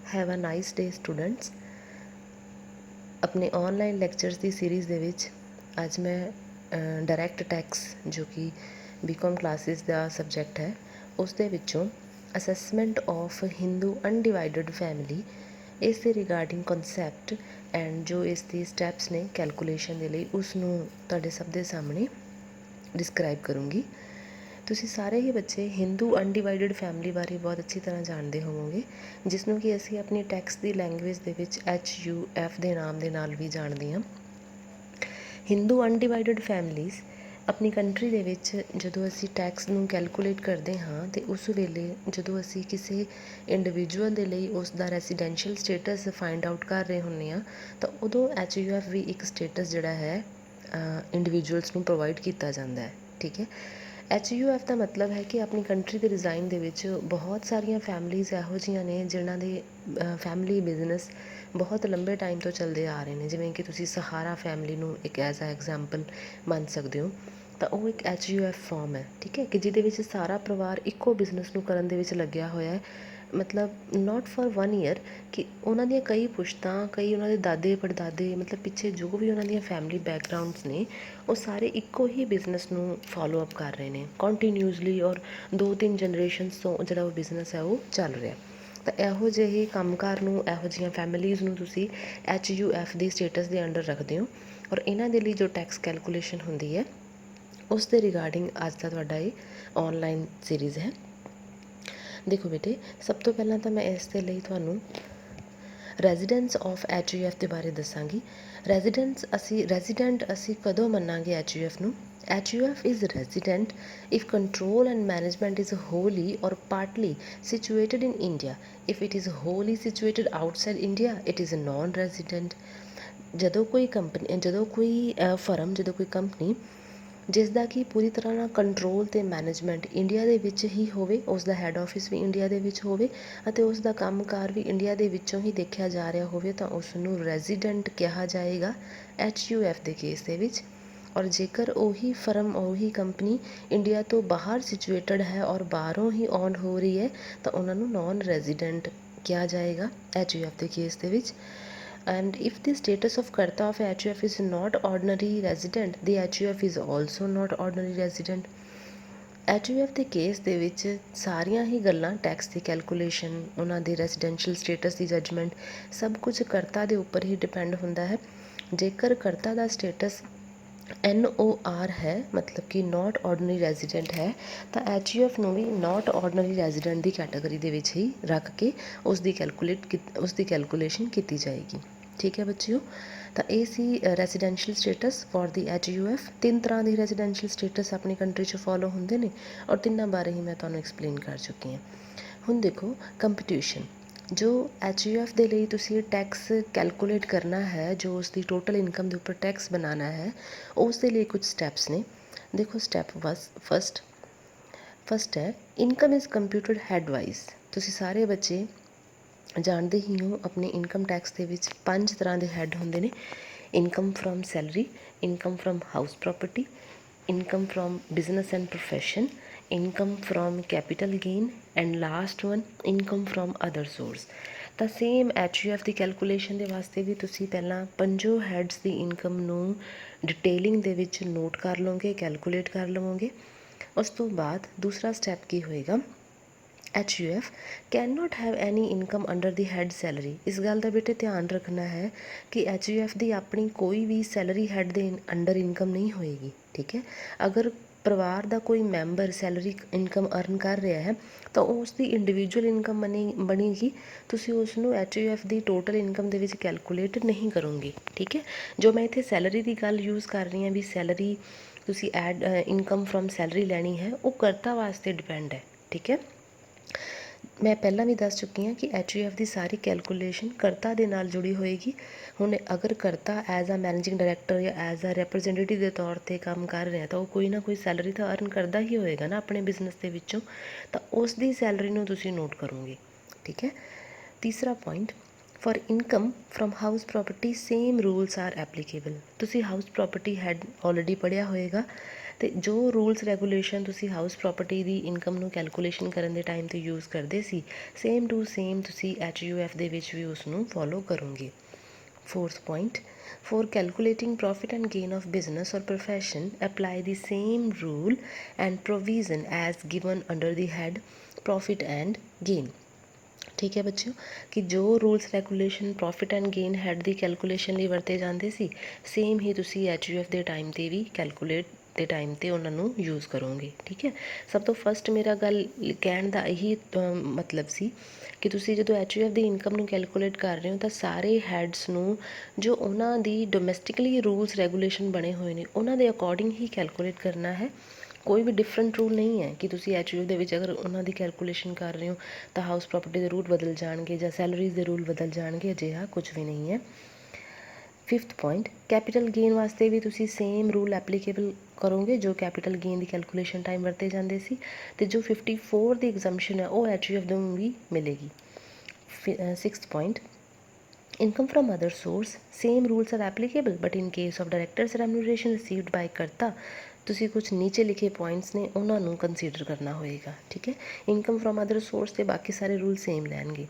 Have a nice day students. अपने online lectures ਦੀ series ਦੇ ਵਿੱਚ ਅੱਜ ਮੈਂ ਡਾਇਰੈਕਟ ਟੈਕਸ ਜੋ ਕਿ ਬੀਕੌਮ ਕਲਾਸਿਸ ਦਾ ਸਬਜੈਕਟ ਹੈ ਉਸ ਦੇ ਵਿੱਚੋਂ assessment of Hindu undivided family ਇਸ ਦੇ ਰਿਗਾਰਡਿੰਗ ਕਨਸੈਪਟ ਐਂਡ ਜੋ ਇਸ ਦੀ ਸਟੈਪਸ ਨੇ ਕੈਲਕੂਲੇਸ਼ਨ ਦੇ ਲਈ ਉਸ ਨੂੰ ਤੁਹਾਡੇ ਸਭ ਦੇ ਸਾਹਮਣੇ ਡਿਸਕਰਾਈਬ ਕਰੂੰਗੀ। ਤੁਸੀਂ ਸਾਰੇ ਹੀ ਬੱਚੇ ਹਿੰਦੂ ਅਨਡਿਵਾਈਡਡ ਫੈਮਿਲੀ ਬਾਰੇ ਬਹੁਤ ਅੱਛੀ ਤਰ੍ਹਾਂ ਜਾਣਦੇ ਹੋਵੋਗੇ, ਜਿਸ ਨੂੰ ਕਿ ਅਸੀਂ ਆਪਣੀ ਟੈਕਸਟ ਦੀ ਲੈਂਗੁਏਜ ਦੇ ਵਿੱਚ HUF ਦੇ ਨਾਮ ਦੇ ਨਾਲ ਵੀ ਜਾਣਦੇ ਹਾਂ। ਹਿੰਦੂ ਅਨਡਿਵਾਈਡਡ ਫੈਮਿਲੀਜ਼ ਆਪਣੀ ਕੰਟਰੀ ਦੇ ਵਿੱਚ ਜਦੋਂ ਅਸੀਂ ਟੈਕਸ ਨੂੰ ਕੈਲਕੂਲੇਟ ਕਰਦੇ ਹਾਂ ਅਤੇ ਉਸ ਵੇਲੇ ਜਦੋਂ ਅਸੀਂ ਕਿਸੇ ਇੰਡੀਵਿਜੂਅਲ ਦੇ ਲਈ ਉਸ ਦਾ ਰੈਸੀਡੈਂਸ਼ੀਅਲ ਸਟੇਟਸ ਫਾਈਂਡ ਆਊਟ ਕਰ ਰਹੇ ਹੁੰਦੇ ਹਾਂ ਤਾਂ ਉਦੋਂ HUF ਵੀ ਇੱਕ ਸਟੇਟਸ ਜਿਹੜਾ ਹੈ ਇੰਡੀਵਿਜੂਅਲਸ ਨੂੰ ਪ੍ਰੋਵਾਈਡ ਕੀਤਾ ਜਾਂਦਾ ਹੈ। ਠੀਕ ਹੈ, HUF ਦਾ ਮਤਲਬ ਹੈ ਕਿ ਆਪਣੀ ਕੰਟਰੀ ਦੇ ਡਿਜ਼ਾਈਨ ਦੇ ਵਿੱਚ ਬਹੁਤ ਸਾਰੀਆਂ ਫੈਮਲੀਜ਼ ਇਹੋ ਜਿਹੀਆਂ ਨੇ ਜਿਨ੍ਹਾਂ ਦੇ ਫੈਮਿਲੀ ਬਿਜ਼ਨਸ ਬਹੁਤ ਲੰਬੇ ਟਾਈਮ ਤੋਂ ਚੱਲਦੇ ਆ ਰਹੇ ਨੇ, ਜਿਵੇਂ ਕਿ ਤੁਸੀਂ ਸਹਾਰਾ ਫੈਮਿਲੀ ਨੂੰ ਇੱਕ ਐਜ਼ ਆ ਐਗਜ਼ਾਮਪਲ ਮੰਨ ਸਕਦੇ ਹੋ। ਤਾਂ ਉਹ ਇੱਕ HUF ਫਾਰਮ ਹੈ, ਠੀਕ ਹੈ, ਕਿ ਜਿਹਦੇ ਵਿੱਚ ਸਾਰਾ ਪਰਿਵਾਰ ਇੱਕੋ ਬਿਜ਼ਨਸ ਨੂੰ ਕਰਨ ਦੇ ਵਿੱਚ ਲੱਗਿਆ ਹੋਇਆ ਹੈ। ਮਤਲਬ ਨੋਟ ਫॉर 1 ਈਅਰ, ਕਿ ਉਹਨਾਂ ਦੀਆਂ ਕਈ ਪੁਸ਼ਤਾਂ, ਕਈ ਉਹਨਾਂ ਦੇ ਦਾਦੇ ਪੜਦਾਦੇ, ਮਤਲਬ ਪਿੱਛੇ ਜੋ ਵੀ ਉਹਨਾਂ ਦੀਆਂ ਫੈਮਿਲੀ ਬੈਕਗਰਾਊਂਡਸ ਨੇ ਉਹ ਸਾਰੇ ਇੱਕੋ ਹੀ ਬਿਜ਼ਨਸ ਨੂੰ ਫੋਲੋ ਅਪ ਕਰ ਰਹੇ ਨੇ ਕੰਟੀਨਿਊਸਲੀ, ਔਰ 2-3 ਜਨਰੇਸ਼ਨਸ ਤੋਂ ਜਿਹੜਾ ਉਹ ਬਿਜ਼ਨਸ ਹੈ ਉਹ ਚੱਲ ਰਿਹਾ। ਤਾਂ ਇਹੋ ਜਿਹੇ ਕੰਮਕਾਰ ਨੂੰ, ਇਹੋ ਜਿਹੀਆਂ ਫੈਮਿਲੀਜ਼ ਨੂੰ ਤੁਸੀਂ HUF ਦੀ ਸਟੇਟਸ ਦੇ ਅੰਡਰ ਰੱਖਦੇ ਹੋ। ਔਰ ਇਹਨਾਂ ਦੇ ਲਈ ਜੋ ਟੈਕਸ ਕੈਲਕੂਲੇਸ਼ਨ ਹੁੰਦੀ ਹੈ ਉਸ ਦੇ ਰਿਗਾਰਡਿੰਗ ਅੱਜ ਦਾ ਤੁਹਾਡਾ ਇਹ ਔਨਲਾਈਨ ਸੀਰੀਜ਼ ਹੈ। ਦੇਖੋ ਬੇਟੇ, ਸਭ ਤੋਂ ਪਹਿਲਾਂ ਤਾਂ ਮੈਂ ਇਸ ਦੇ ਲਈ ਤੁਹਾਨੂੰ ਰੈਜ਼ੀਡੈਂਸ ਆਫ HUF ਦੇ ਬਾਰੇ ਦੱਸਾਂਗੀ। ਰੈਜ਼ੀਡੈਂਟ ਅਸੀਂ ਕਦੋਂ ਮੰਨਾਂਗੇ HUF ਨੂੰ? HUF is resident if control and management is wholly or partly situated in India. If it is wholly situated outside India, it is a non-resident. ਜਦੋਂ ਕੋਈ ਕੰਪਨੀ, ਜਦੋਂ ਕੋਈ ਫਰਮ, ਜਦੋਂ ਕੋਈ ਕੰਪਨੀ ਜਿਸ ਦਾ ਕਿ ਪੂਰੀ ਤਰ੍ਹਾਂ ਨਾਲ ਕੰਟਰੋਲ ਅਤੇ ਮੈਨੇਜਮੈਂਟ ਇੰਡੀਆ ਦੇ ਵਿੱਚ ਹੀ ਹੋਵੇ, ਉਸ ਦਾ ਹੈੱਡ ਆਫਿਸ ਵੀ ਇੰਡੀਆ ਦੇ ਵਿੱਚ ਹੋਵੇ ਅਤੇ ਉਸ ਦਾ ਕੰਮਕਾਰ ਵੀ ਇੰਡੀਆ ਦੇ ਵਿੱਚੋਂ ਹੀ ਦੇਖਿਆ ਜਾ ਰਿਹਾ ਹੋਵੇ, ਤਾਂ ਉਸ ਨੂੰ ਰੈਜ਼ੀਡੈਂਟ ਕਿਹਾ ਜਾਏਗਾ HUF ਦੇ ਕੇਸ ਦੇ ਵਿੱਚ। ਔਰ ਜੇਕਰ ਉਹੀ ਫਰਮ, ਉਹੀ ਕੰਪਨੀ ਇੰਡੀਆ ਤੋਂ ਬਾਹਰ ਸਿਚੁਏਟਡ ਹੈ ਔਰ ਬਾਹਰੋਂ ਹੀ ਓਨ ਹੋ ਰਹੀ ਹੈ ਤਾਂ ਉਹਨਾਂ ਨੂੰ ਨੋਨ ਰੈਜ਼ੀਡੈਂਟ ਕਿਹਾ ਜਾਏਗਾ HUF ਦੇ ਕੇਸ ਦੇ ਵਿੱਚ। And if the status of Karta of HUF is not ordinary resident, the HUF is also not ordinary resident. HUF ਦੇ ਕੇਸ ਦੇ ਵਿੱਚ ਸਾਰੀਆਂ ਹੀ ਗੱਲਾਂ, ਟੈਕਸ ਦੀ ਕੈਲਕੂਲੇਸ਼ਨ, ਉਹਨਾਂ ਦੀ ਰੈਜ਼ੀਡੈਂਸ਼ੀਅਲ ਸਟੇਟਸ ਦੀ ਜੱਜਮੈਂਟ, ਸਭ ਕੁਝ ਕਰਤਾ ਦੇ ਉੱਪਰ ਹੀ ਡਿਪੈਂਡ ਹੁੰਦਾ ਹੈ। ਜੇਕਰ ਕਰਤਾ ਦਾ ਸਟੇਟਸ NOR ਹੈ, ਮਤਲਬ ਕਿ ਨੋਟ ਆਰਡੀਨਰੀ ਰੈਜ਼ੀਡੈਂਟ ਹੈ, ਤਾਂ HUF ਨੂੰ ਵੀ ਨੋਟ ਆਰਡੀਨਰੀ ਰੈਜ਼ੀਡੈਂਟ ਦੀ ਕੈਟਾਗਰੀ ਦੇ ਵਿੱਚ ਹੀ ਰੱਖ ਕੇ ਉਸ ਦੀ ਕੈਲਕੂਲੇਸ਼ਨ ਕੀਤੀ ਜਾਏਗੀ। ਠੀਕ ਹੈ ਬੱਚਿਓ, ਤਾਂ ਇਹ ਸੀ residential status for the HUF। 3 ਤਰ੍ਹਾਂ ਦੀ ਰੈਜ਼ੀਡੈਂਸ਼ੀਅਲ ਸਟੇਟਸ ਆਪਣੀ ਕੰਟਰੀ 'ਚ ਫੋਲੋ ਹੁੰਦੇ ਨੇ ਔਰ ਤਿੰਨਾਂ ਬਾਰੇ ਹੀ ਮੈਂ ਤੁਹਾਨੂੰ ਐਕਸਪਲੇਨ ਕਰ ਚੁੱਕੀ ਹਾਂ। ਹੁਣ ਦੇਖੋ, ਕੰਪਟੀਸ਼ਨ, ਜੋ HUF ਦੇ ਲਈ ਤੁਸੀਂ ਟੈਕਸ ਕੈਲਕੂਲੇਟ ਕਰਨਾ ਹੈ, ਜੋ ਉਸ ਦੀ ਟੋਟਲ ਇਨਕਮ ਦੇ ਉੱਪਰ ਟੈਕਸ ਬਣਾਉਣਾ ਹੈ, ਉਸ ਦੇ ਲਈ ਕੁਝ ਸਟੈਪਸ ਨੇ। ਦੇਖੋ, ਸਟੈਪ ਫਸਟ ਹੈ ਇਨਕਮ ਇਜ਼ ਕੰਪਿਊਟਡ ਹੈਡ ਵਾਈਜ਼। ਤੁਸੀਂ ਸਾਰੇ ਬੱਚੇ ਜਾਣਦੇ ਹੀ ਹੋ, ਆਪਣੇ ਇਨਕਮ ਟੈਕਸ ਦੇ ਵਿੱਚ 5 ਤਰ੍ਹਾਂ ਦੇ ਹੈਡ ਹੁੰਦੇ ਨੇ। Income from salary, income from house property, income from business and profession, income from capital gain and last one income from other source. ਤਾਂ ਸੇਮ HUF ਦੀ ਕੈਲਕੂਲੇਸ਼ਨ ਦੇ ਵਾਸਤੇ ਵੀ ਤੁਸੀਂ ਪਹਿਲਾਂ 5 ਹੈਡਸ ਦੀ ਇਨਕਮ ਨੂੰ ਡਿਟੇਲਿੰਗ ਦੇ ਵਿੱਚ ਨੋਟ ਕਰ ਲਓਗੇ, ਕੈਲਕੂਲੇਟ ਕਰ ਲਵੋਗੇ। ਉਸ ਤੋਂ ਬਾਅਦ ਦੂਸਰਾ ਸਟੈਪ ਕੀ ਹੋਏਗਾ? HUF can not have any income under the head salary. ਇਸ ਗੱਲ ਦਾ ਬੇਟੇ ਧਿਆਨ ਰੱਖਣਾ ਹੈ ਕਿ HUF ਦੀ ਆਪਣੀ ਕੋਈ ਵੀ ਸੈਲਰੀ ਹੈਡ ਦੇ ਅੰਡਰ ਇਨਕਮ ਨਹੀਂ ਹੋਏਗੀ। ਠੀਕ ਹੈ, ਅਗਰ ਪਰਿਵਾਰ ਦਾ ਕੋਈ ਮੈਂਬਰ ਸੈਲਰੀ ਇਨਕਮ ਅਰਨ ਕਰ ਰਿਹਾ ਹੈ ਤਾਂ ਉਹ ਉਸ ਦੀ ਇੰਡੀਵਿਜੂਅਲ ਇਨਕਮ ਬਣੇਗੀ। ਤੁਸੀਂ ਉਸ ਨੂੰ HUF ਦੀ ਟੋਟਲ ਇਨਕਮ ਦੇ ਵਿੱਚ ਕੈਲਕੂਲੇਟ ਨਹੀਂ ਕਰੋਗੇ। ਠੀਕ ਹੈ, ਜੋ ਮੈਂ ਇੱਥੇ ਸੈਲਰੀ ਦੀ ਗੱਲ ਯੂਜ਼ ਕਰ ਰਹੀ ਹਾਂ ਵੀ ਸੈਲਰੀ ਤੁਸੀਂ ਇਨਕਮ ਫਰੋਮ ਸੈਲਰੀ ਲੈਣੀ ਹੈ, ਉਹ ਕਰਤਾ ਵਾਸਤੇ ਡਿਪੈਂਡ ਹੈ। ਠੀਕ ਹੈ, ਮੈਂ ਪਹਿਲਾਂ ਵੀ ਦੱਸ ਚੁੱਕੀ ਹਾਂ ਕਿ HUF ਦੀ ਸਾਰੀ ਕੈਲਕੂਲੇਸ਼ਨ ਕਰਤਾ ਦੇ ਨਾਲ ਜੁੜੀ ਹੋਏਗੀ। ਹੁਣ ਅਗਰ ਕਰਤਾ ਐਜ਼ ਆ ਮੈਨੇਜਿੰਗ ਡਾਇਰੈਕਟਰ ਜਾਂ ਐਜ਼ ਆ ਰੈਪਰਜੈਂਟੇਟਿਵ ਦੇ ਤੌਰ 'ਤੇ ਕੰਮ ਕਰ ਰਿਹਾ ਤਾਂ ਉਹ ਕੋਈ ਨਾ ਕੋਈ ਸੈਲਰੀ ਤਾਂ ਅਰਨ ਕਰਦਾ ਹੀ ਹੋਏਗਾ ਨਾ ਆਪਣੇ ਬਿਜ਼ਨਸ ਦੇ ਵਿੱਚੋਂ, ਤਾਂ ਉਸ ਦੀ ਸੈਲਰੀ ਨੂੰ ਤੁਸੀਂ ਨੋਟ ਕਰੋਗੇ। ਠੀਕ ਹੈ, ਤੀਸਰਾ point, for income from house property same rules are applicable. ਤੁਸੀਂ ਹਾਊਸ ਪ੍ਰੋਪਰਟੀ ਹੈਡ ਆਲਰੇਡੀ ਪੜ੍ਹਿਆ ਹੋਏਗਾ ਤੇ ਜੋ ਰੂਲਸ ਰੈਗੂਲੇਸ਼ਨ ਤੁਸੀਂ ਹਾਊਸ ਪ੍ਰੋਪਰਟੀ ਦੀ ਇਨਕਮ ਨੂੰ ਕੈਲਕੂਲੇਸ਼ਨ ਕਰਨ ਦੇ ਟਾਈਮ 'ਤੇ ਯੂਜ਼ ਕਰਦੇ ਸੀ, ਸੇਮ ਟੂ ਸੇਮ ਤੁਸੀਂ HUF ਦੇ ਵਿੱਚ ਵੀ ਉਸ ਨੂੰ ਫੋਲੋ ਕਰੋਗੇ। Fourth point, for calculating profit and gain of business or profession, apply the same rule and provision as given under the head profit and gain। ਠੀਕ ਹੈ ਬੱਚਿਓ, ਕਿ ਜੋ rules regulation profit and gain head the calculation ਲਈ ਵਰਤੇ ਜਾਂਦੇ ਸੀ, same ਹੀ ਤੁਸੀਂ HUF ਦੇ ਟਾਈਮ 'ਤੇ ਵੀ ਕੈਲਕੂਲੇਟ ਦੇ ਟਾਈਮ 'ਤੇ ਉਹਨਾਂ ਨੂੰ ਯੂਜ਼ ਕਰੋਗੇ। ਠੀਕ ਹੈ, ਸਭ ਤੋਂ ਫਸਟ ਮੇਰਾ ਗੱਲ ਕਹਿਣ ਦਾ ਇਹੀ ਮਤਲਬ ਸੀ ਕਿ ਤੁਸੀਂ ਜਦੋਂ HUF ਦੀ ਇਨਕਮ ਨੂੰ ਕੈਲਕੂਲੇਟ ਕਰ ਰਹੇ ਹੋ ਤਾਂ ਸਾਰੇ ਹੈਡਸ ਨੂੰ ਜੋ ਉਹਨਾਂ ਦੀ ਡੋਮੈਸਟਿਕਲੀ ਰੂਲਸ ਰੈਗੂਲੇਸ਼ਨ ਬਣੇ ਹੋਏ ਨੇ ਉਹਨਾਂ ਦੇ ਅਕੋਰਡਿੰਗ ਹੀ ਕੈਲਕੂਲੇਟ ਕਰਨਾ ਹੈ। ਕੋਈ ਵੀ ਡਿਫਰੈਂਟ ਰੂਲ ਨਹੀਂ ਹੈ ਕਿ ਤੁਸੀਂ HUF ਦੇ ਵਿੱਚ ਅਗਰ ਉਹਨਾਂ ਦੀ ਕੈਲਕੂਲੇਸ਼ਨ ਕਰ ਰਹੇ ਹੋ ਤਾਂ ਹਾਊਸ ਪ੍ਰੋਪਰਟੀ ਦੇ ਰੂਲ ਬਦਲ ਜਾਣਗੇ ਜਾਂ ਸੈਲਰੀਜ਼ ਦੇ ਰੂਲ ਬਦਲ ਜਾਣਗੇ, ਅਜਿਹਾ ਕੁਝ ਵੀ ਨਹੀਂ ਹੈ। ਫਿਫਥ ਪੁਆਇੰਟ, ਕੈਪੀਟਲ ਗੇਨ ਵਾਸਤੇ ਵੀ ਤੁਸੀਂ ਸੇਮ ਰੂਲ ਐਪਲੀਕੇਬਲ ਕਰੋਗੇ ਜੋ ਕੈਪੀਟਲ ਗੇਨ ਦੀ ਕੈਲਕੂਲੇਸ਼ਨ ਟਾਈਮ ਵਰਤੇ ਜਾਂਦੇ ਸੀ, ਅਤੇ ਜੋ 54 ਦੀ ਐਗਜ਼ੰਪਸ਼ਨ ਹੈ ਉਹ HUF ਨੂੰ ਵੀ ਮਿਲੇਗੀ। Sixth point, income from other source, same rules are applicable but in case of directors remuneration received by ਕਰਤਾ ਤੁਸੀਂ ਕੁਛ ਨੀਚੇ ਲਿਖੇ ਪੁਆਇੰਟਸ ਨੇ ਉਹਨਾਂ ਨੂੰ ਕੰਸੀਡਰ ਕਰਨਾ ਹੋਏਗਾ। ਠੀਕ ਹੈ, ਇਨਕਮ ਫਰੋਮ ਅਦਰ ਸੋਰਸ ਤੇ ਬਾਕੀ ਸਾਰੇ ਰੂਲ ਸੇਮ ਲੈਣਗੇ।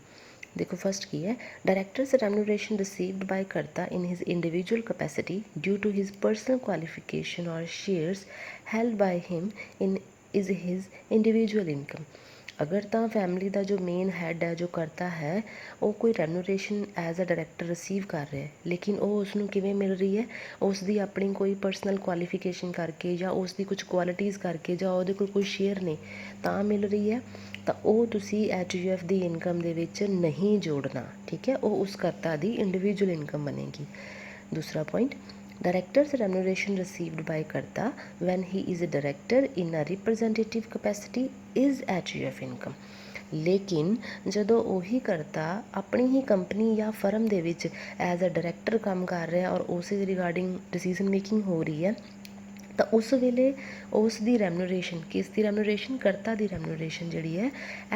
ਦੇਖੋ ਫਸਟ ਕੀ ਹੈ, directors ਰੈਮੂਨਰੇਸ਼ਨ received by karta in his individual capacity due to his personal qualification ਔਰ shares held by him in is his individual income. ਅਗਰ ਤਾਂ ਫੈਮਿਲੀ ਦਾ ਜੋ ਮੇਨ ਹੈਡ ਹੈ, ਜੋ ਕਰਤਾ ਹੈ, ਉਹ ਕੋਈ ਰੈਮੂਨਰੇਸ਼ਨ ਐਜ਼ ਅ ਡਾਇਰੈਕਟਰ ਰਿਸੀਵ ਕਰ ਰਿਹਾ ਹੈ, ਲੇਕਿਨ ਉਹ ਉਸ ਨੂੰ ਕਿਵੇਂ ਮਿਲ ਰਹੀ ਹੈ, ਉਸ ਦੀ ਆਪਣੀ ਕੋਈ ਪਰਸਨਲ ਕੁਆਲੀਫਿਕੇਸ਼ਨ ਕਰਕੇ ਜਾਂ ਉਸ ਦੀ ਕੁਝ ਕੁਆਲਿਟੀਜ਼ ਕਰਕੇ ਜਾਂ ਉਹਦੇ ਕੋਲ ਕੋਈ ਸ਼ੇਅਰ ਨੇ ਤਾਂ ਮਿਲ ਰਹੀ ਹੈ, ਤਾਂ ਉਹ ਤੁਸੀਂ HUF ਦੀ ਇਨਕਮ ਦੇ ਵਿੱਚ ਨਹੀਂ ਜੋੜਨਾ। ਠੀਕ ਹੈ, ਉਹ ਉਸ ਕਰਤਾ ਦੀ ਇੰਡੀਵਿਜੂਅਲ ਇਨਕਮ ਬਣੇਗੀ। ਦੂਸਰਾ point, Director's remuneration received by Karta when he is a director in a representative capacity is HUF income। ਲੇਕਿਨ ਜਦੋਂ ਉਹੀ ਕਰਤਾ ਆਪਣੀ ਹੀ ਕੰਪਨੀ ਜਾਂ ਫਰਮ ਦੇ ਵਿੱਚ ਐਜ਼ ਅ ਡਾਇਰੈਕਟਰ ਕੰਮ ਕਰ ਰਿਹਾ ਔਰ ਉਸੇ ਦੇ ਰਿਗਾਰਡਿੰਗ ਡਿਸੀਜ਼ਨ ਮੇਕਿੰਗ ਹੋ ਰਹੀ ਹੈ, ਤਾਂ ਉਸ ਵੇਲੇ ਉਸ ਦੀ ਰੈਮੂਨਰੇਸ਼ਨ, ਕਿਸ ਦੀ ਰੈਮੂਨਰੇਸ਼ਨ, ਕਰਤਾ ਦੀ ਰੈਮੂਨਰੇਸ਼ਨ ਜਿਹੜੀ ਹੈ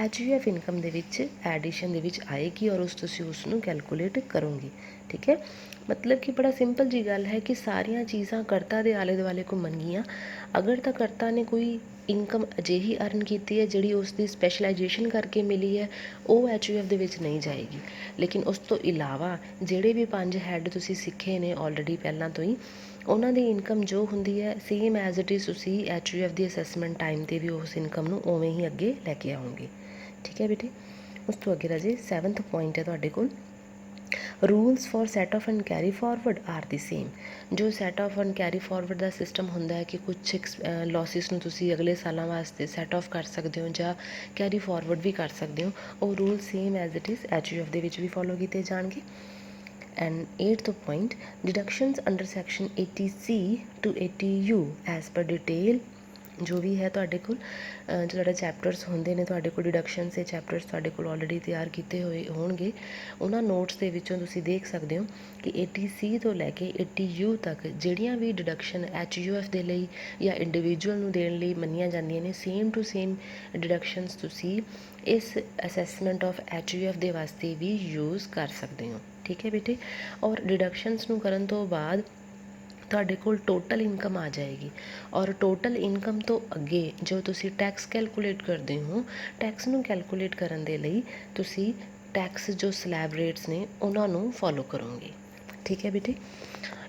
HUF ਇਨਕਮ ਦੇ ਵਿੱਚ ਐਡੀਸ਼ਨ ਦੇ ਵਿੱਚ ਆਏਗੀ ਔਰ ਤੁਸੀਂ ਉਸ ਨੂੰ ਕੈਲਕੂਲੇਟ ਕਰੋਗੇ। ਠੀਕ ਹੈ, ਮਤਲਬ ਕਿ ਬੜਾ ਸਿੰਪਲ ਜੀ ਗੱਲ ਹੈ ਕਿ ਸਾਰੀਆਂ ਚੀਜ਼ਾਂ ਕਰਤਾ ਦੇ ਆਲੇ ਦੁਆਲੇ ਘੁੰਮਣਗੀਆਂ। ਅਗਰ ਤਾਂ ਕਰਤਾ ਨੇ ਕੋਈ ਇਨਕਮ ਅਜਿਹੀ ਅਰਨ ਕੀਤੀ ਹੈ ਜਿਹੜੀ ਉਸ ਦੀ ਸਪੈਸ਼ਲਾਈਜੇਸ਼ਨ ਕਰਕੇ ਮਿਲੀ ਹੈ, ਉਹ HUF ਦੇ ਵਿੱਚ ਨਹੀਂ ਜਾਏਗੀ। ਲੇਕਿਨ ਉਸ ਤੋਂ ਇਲਾਵਾ ਜਿਹੜੇ ਵੀ 5 ਹੈਡ ਤੁਸੀਂ ਸਿੱਖੇ ਨੇ ਆਲਰੇਡੀ ਪਹਿਲਾਂ ਤੋਂ ਹੀ, ਉਹਨਾਂ ਦੀ ਇਨਕਮ ਜੋ ਹੁੰਦੀ ਹੈ ਸੇਮ ਐਜ਼ ਇਟ ਇਜ਼ ਤੁਸੀਂ HUF ਦੀ ਅਸੈਸਮੈਂਟ ਟਾਈਮ 'ਤੇ ਵੀ ਉਸ ਇਨਕਮ ਨੂੰ ਉਵੇਂ ਹੀ ਅੱਗੇ ਲੈ ਕੇ ਆਉਂਗੇ। ਠੀਕ ਹੈ ਬੇਟੇ, ਉਸ ਤੋਂ ਅੱਗੇ ਰਾਜੇ 7th ਪੁਆਇੰਟ ਹੈ ਤੁਹਾਡੇ ਕੋਲ, rules for set off and carry forward are the same. ਜੋ set off and carry forward ਦਾ ਸਿਸਟਮ ਹੁੰਦਾ ਹੈ ਕਿ ਕੁਛ ਲੌਸਿਸ ਨੂੰ ਤੁਸੀਂ ਅਗਲੇ ਸਾਲਾਂ ਵਾਸਤੇ ਸੈਟ ਆਫ ਕਰ ਸਕਦੇ ਹੋ ਜਾਂ ਕੈਰੀ ਫਾਰਵਰਡ ਵੀ ਕਰ ਸਕਦੇ ਹੋ, ਉਹ rule same as it is HUF ਦੇ ਵਿੱਚ ਵੀ ਫੋਲੋ ਕੀਤੇ ਜਾਣਗੇ। And 8th point, deductions under section 80C to 80U as per detail. ਜੋ ਵੀ ਹੈ ਤੁਹਾਡੇ ਕੋਲ ਜਿਹੜੇ ਚੈਪਟਰਸ ਹੁੰਦੇ ਨੇ ਤੁਹਾਡੇ ਕੋਲ ਡਿਡਕਸ਼ਨਸ ਦੇ ਚੈਪਟਰਸ ਤੁਹਾਡੇ ਕੋਲ ਆਲਰੇਡੀ ਤਿਆਰ ਕੀਤੇ ਹੋਏ ਹੋਣਗੇ, ਉਹਨਾਂ ਨੋਟਸ ਦੇ ਵਿੱਚੋਂ ਤੁਸੀਂ ਦੇਖ ਸਕਦੇ ਹੋ ਕਿ 80C ਤੋਂ ਲੈ ਕੇ 80U ਤੱਕ ਜਿਹੜੀਆਂ ਵੀ ਡਿਡਕਸ਼ਨ HUF ਦੇ ਲਈ ਜਾਂ ਇੰਡੀਵਿਜੂਅਲ ਨੂੰ ਦੇਣ ਲਈ ਮੰਨੀਆਂ ਜਾਂਦੀਆਂ ਨੇ, ਸੇਮ ਟੂ ਸੇਮ ਡਿਡਕਸ਼ਨਸ ਤੁਸੀਂ ਇਸ ਅਸੈਸਮੈਂਟ ਆਫ HUF ਦੇ ਵਾਸਤੇ ਵੀ ਯੂਜ਼ ਕਰ ਸਕਦੇ ਹੋ। ਠੀਕ ਹੈ ਬੇਟੇ, ਔਰ ਡਿਡਕਸ਼ਨਸ ਨੂੰ ਕਰਨ ਤੋਂ ਬਾਅਦ ਤੁਹਾਡੇ ਕੋਲ ਟੋਟਲ ਇਨਕਮ ਆ ਜਾਏਗੀ ਔਰ ਟੋਟਲ ਇਨਕਮ ਤੋਂ ਅੱਗੇ ਜੋ ਤੁਸੀਂ ਟੈਕਸ ਕੈਲਕੂਲੇਟ ਕਰਦੇ ਹੋ, ਟੈਕਸ ਨੂੰ ਕੈਲਕੂਲੇਟ ਕਰਨ ਦੇ ਲਈ ਤੁਸੀਂ ਟੈਕਸ ਜੋ ਸਲੈਬ ਰੇਟਸ ਨੇ ਉਹਨਾਂ ਨੂੰ ਫੋਲੋ ਕਰੋਗੇ। ਠੀਕ ਹੈ ਬੇਟੇ,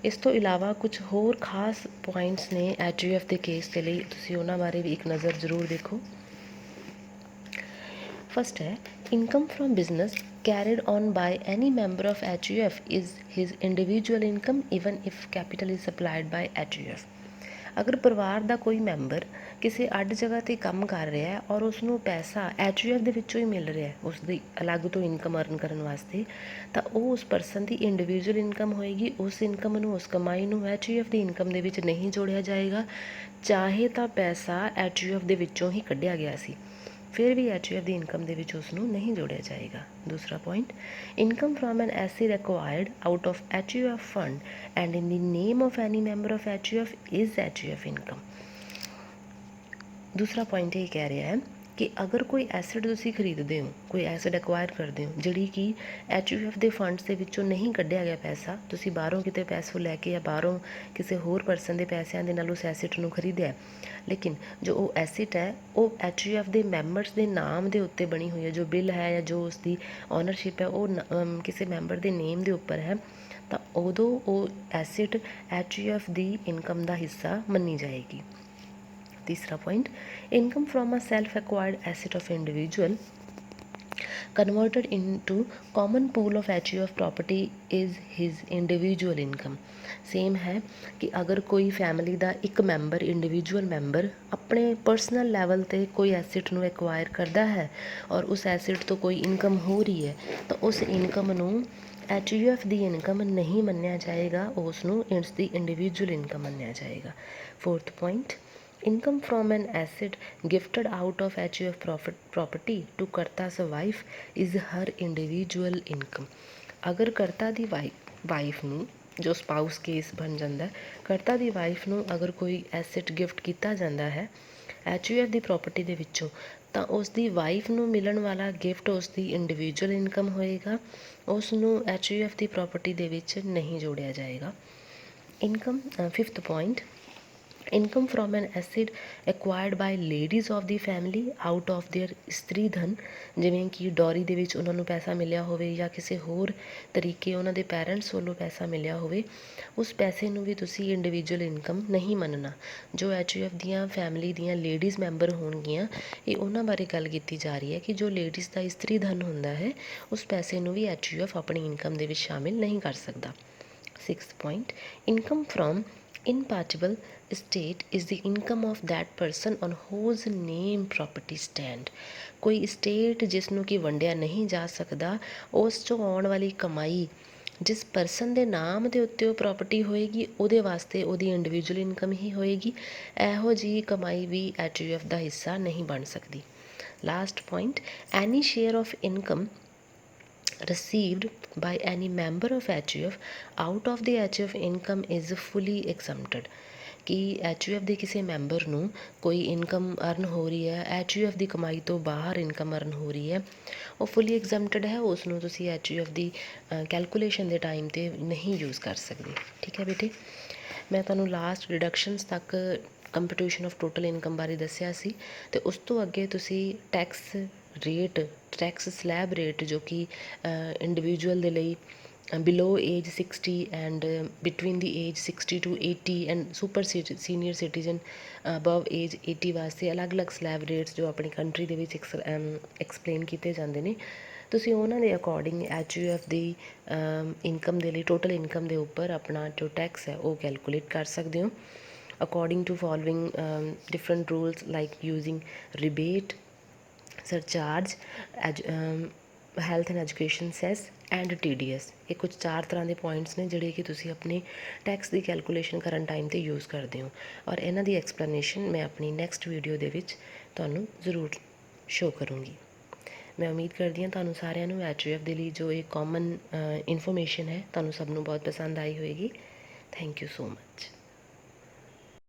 ਇਸ ਤੋਂ ਇਲਾਵਾ ਕੁਝ ਹੋਰ ਖਾਸ ਪੁਆਇੰਟਸ ਨੇ HUF ਦੇ ਕੇਸ ਦੇ ਲਈ, ਤੁਸੀਂ ਉਹਨਾਂ ਬਾਰੇ ਵੀ ਇੱਕ ਨਜ਼ਰ ਜ਼ਰੂਰ ਦੇਖੋ। ਫਸਟ ਹੈ, income from business carried on by any member of HUF is his individual income even if capital is supplied by HUF। ਅਗਰ ਪਰਿਵਾਰ ਦਾ ਕੋਈ ਮੈਂਬਰ ਕਿਸੇ ਅੱਡ ਜਗ੍ਹਾ 'ਤੇ ਕੰਮ ਕਰ ਰਿਹਾ ਹੈ ਔਰ ਉਸਨੂੰ ਪੈਸਾ HUF ਦੇ ਵਿੱਚੋਂ ਹੀ ਮਿਲ ਰਿਹਾ ਹੈ ਉਸ ਦੀ ਅਲੱਗ ਤੋਂ ਇਨਕਮ ਅਰਨ ਕਰਨ ਵਾਸਤੇ, ਤਾਂ ਉਹ ਉਸ ਪਰਸਨ ਦੀ ਇੰਡੀਵਿਜੂਅਲ ਇਨਕਮ ਹੋਏਗੀ। ਉਸ ਇਨਕਮ ਨੂੰ, ਉਸ ਕਮਾਈ ਨੂੰ HUF ਦੀ ਇਨਕਮ ਦੇ ਵਿੱਚ ਨਹੀਂ ਜੋੜਿਆ ਜਾਏਗਾ, ਚਾਹੇ ਤਾਂ ਪੈਸਾ HUF ਦੇ ਵਿੱਚੋਂ ਹੀ ਕੱਢਿਆ ਗਿਆ ਸੀ, ਫਿਰ ਵੀ HUF ਦੀ ਇਨਕਮ ਦੇ ਵਿੱਚ ਉਸ ਨੂੰ ਨਹੀਂ ਜੋੜਿਆ ਜਾਏਗਾ। ਦੂਸਰਾ point, income from an asset required out of HUF fund and in the name of any member of HUF is HUF income. ਦੂਸਰਾ ਪੁਆਇੰਟ ਇਹ ਕਹਿ ਰਿਹਾ ਹੈ ਕਿ ਅਗਰ ਕੋਈ ਐਸਿਡ ਤੁਸੀਂ ਖਰੀਦਦੇ ਹੋ, ਕੋਈ ਐਸਿਡ ਐਕਵਾਇਰ ਕਰਦੇ ਹੋ ਜਿਹੜੀ ਕਿ HUF ਦੇ ਫੰਡਸ ਦੇ ਵਿੱਚੋਂ ਨਹੀਂ ਕੱਢਿਆ ਗਿਆ ਪੈਸਾ, ਤੁਸੀਂ ਬਾਹਰੋਂ ਕਿਤੇ ਪੈਸੋਂ ਲੈ ਕੇ ਜਾਂ ਬਾਹਰੋਂ ਕਿਸੇ ਹੋਰ ਪਰਸਨ ਦੇ ਪੈਸਿਆਂ ਦੇ ਨਾਲ ਉਸ ਐਸਿਡ ਨੂੰ ਖਰੀਦਿਆ, ਲੇਕਿਨ ਜੋ ਉਹ ਐਸਿਡ ਹੈ ਉਹ HUF ਦੇ ਮੈਂਬਰਸ ਦੇ ਨਾਮ ਦੇ ਉੱਤੇ ਬਣੀ ਹੋਈ ਹੈ, ਜੋ ਬਿੱਲ ਹੈ ਜਾਂ ਜੋ ਉਸ ਦੀ ਓਨਰਸ਼ਿਪ ਹੈ ਉਹ ਕਿਸੇ ਮੈਂਬਰ ਦੇ ਨੇਮ ਦੇ ਉੱਪਰ ਹੈ, ਤਾਂ ਉਦੋਂ ਉਹ ਐਸਿਡ HUF ਦੀ ਇਨਕਮ ਦਾ ਹਿੱਸਾ ਮੰਨੀ ਜਾਏਗੀ। तीसरा point, income from a self acquired asset of individual converted into common pool of HUF property is his individual income। Same है कि अगर कोई फैमिली का एक मैंबर इंडिविजुअल मैंबर अपने पर्सनल लैवल ते कोई एसिड नू एक्वायर करता है और उस एसिड तो कोई इनकम हो रही है, तो उस इनकम नू HUF दी इनकम नहीं मन्निया जाएगा, उसनू इसकी इंडिविजुअल इनकम मन्निया जाएगा। Fourth point, income from an asset gifted out of HUF property to कर्ता's wife is her individual income। अगर कर्ता दी वाइफ नू, जो स्पाउस केस बन जाता है, कर्ता दी वाइफ नू अगर कोई एसेट गिफ्ट किया जाता है HUF दी प्रॉपर्टी दे विचों, तो उसकी वाइफ नू मिलन वाला गिफ्ट उसकी इंडिविजुअल इनकम होएगा, उसनू HUF दी प्रॉपर्टी दे विच नहीं जोड़िया जाएगा। Income, fifth point, income from N acid acquired by ladies of the family out of their स्त्री धन, जिमें कि डॉरी दे विच उन्होंने पैसा मिलिया होवे या किसी होर तरीके उन्होंने पेरेंट्स वालों पैसा मिलिया होवे, उस पैसे नू भी तुसी इंडिविजुअल इनकम नहीं मनना। जो HUF दियाँ फैमिली दियाँ लेडीज़ मैंबर होणगियां, ये उन्हां बारे गल कीती जा रही है कि जो लेडीज़ का स्त्री धन होंदा है उस पैसे नू भी HUF अपनी इनकम दे विच शामिल नहीं कर सकता। Sixth point, income from impartible estate is the income of that person on whose name property stand। कोई estate जिसनों की वंडिया नहीं जा सकता, उस चों आउण वाली कमाई जिस परसन के नाम के उत्ते प्रॉपर्टी होएगी उहदे वास्ते उहदी इंडिविजुअल इनकम ही होएगी, इहो जी कमाई भी HUF का हिस्सा नहीं बन सकती। Last point, any share of income received by any member of HUF out of the HUF income is fully exempted। कि HUF ਦੇ ਕਿਸੇ ਮੈਂਬਰ ਨੂੰ ਕੋਈ ਇਨਕਮ ਅਰਨ ਹੋ ਰਹੀ ਹੈ, HUF ਦੀ ਕਮਾਈ ਤੋਂ ਬਾਹਰ ਇਨਕਮ ਅਰਨ ਹੋ ਰਹੀ ਹੈ, ਉਹ ਫੁੱਲੀ ਐਗਜ਼ੈਂਪਟਡ ਹੈ, ਉਸ ਨੂੰ ਤੁਸੀਂ HUF ਦੀ ਕੈਲਕੂਲੇਸ਼ਨ ਦੇ ਟਾਈਮ 'ਤੇ ਨਹੀਂ ਯੂਜ਼ ਕਰ ਸਕਦੇ। ਠੀਕ ਹੈ ਬੇਟੇ, ਮੈਂ ਤੁਹਾਨੂੰ ਲਾਸਟ ਡਿਡਕਸ਼ਨਸ ਤੱਕ ਕੰਪਿਊਟੇਸ਼ਨ ਆਫ ਟੋਟਲ ਇਨਕਮ ਬਾਰੇ ਦੱਸਿਆ ਸੀ, ਅਤੇ ਉਸ ਤੋਂ ਅੱਗੇ ਤੁਸੀਂ tax rate, tax slab rate ਜੋ ਕਿ ਇੰਡੀਵਿਜੂਅਲ ਦੇ ਲਈ below age 60 and between the age 60 to 80 and super senior citizen above age 80 ਵਾਸਤੇ ਅਲੱਗ-ਅਲੱਗ ਸਲੈਬ ਰੇਟਸ ਜੋ ਆਪਣੀ ਕੰਟਰੀ ਦੇ ਵਿੱਚ ਐਕਸਪਲੇਨ ਕੀਤੇ ਜਾਂਦੇ ਨੇ, ਤੁਸੀਂ ਉਹਨਾਂ ਦੇ ਅਕੋਰਡਿੰਗ HUF ਦੀ ਇਨਕਮ ਦੇ ਲਈ ਟੋਟਲ ਇਨਕਮ ਦੇ ਉੱਪਰ ਆਪਣਾ ਜੋ ਟੈਕਸ ਹੈ ਉਹ ਕੈਲਕੂਲੇਟ ਕਰ ਸਕਦੇ ਹੋ according to following different rules like using rebate, surcharge, health and education cess and TDS। ਇਹ ਕੁਝ 4 ਤਰ੍ਹਾਂ ਦੇ ਪੁਆਇੰਟਸ ਨੇ ਜਿਹੜੇ ਕਿ ਤੁਸੀਂ ਆਪਣੇ ਟੈਕਸ ਦੀ ਕੈਲਕੂਲੇਸ਼ਨ ਕਰਨ ਟਾਈਮ 'ਤੇ ਯੂਜ਼ ਕਰਦੇ ਹੋ, ਔਰ ਇਹਨਾਂ ਦੀ ਐਕਸਪਲੇਨੇਸ਼ਨ ਮੈਂ ਆਪਣੀ ਨੈਕਸਟ ਵੀਡੀਓ ਦੇ ਵਿੱਚ ਤੁਹਾਨੂੰ ਜ਼ਰੂਰ ਸ਼ੋ ਕਰੂੰਗੀ। ਮੈਂ ਉਮੀਦ ਕਰਦੀ ਹਾਂ ਤੁਹਾਨੂੰ ਸਾਰਿਆਂ ਨੂੰ HUF ਦੇ ਲਈ ਜੋ ਇਹ ਕਾਮਨ ਇਨਫੋਰਮੇਸ਼ਨ ਹੈ ਤੁਹਾਨੂੰ ਸਭ ਨੂੰ ਬਹੁਤ ਪਸੰਦ ਆਈ ਹੋਏਗੀ। Thank you so much.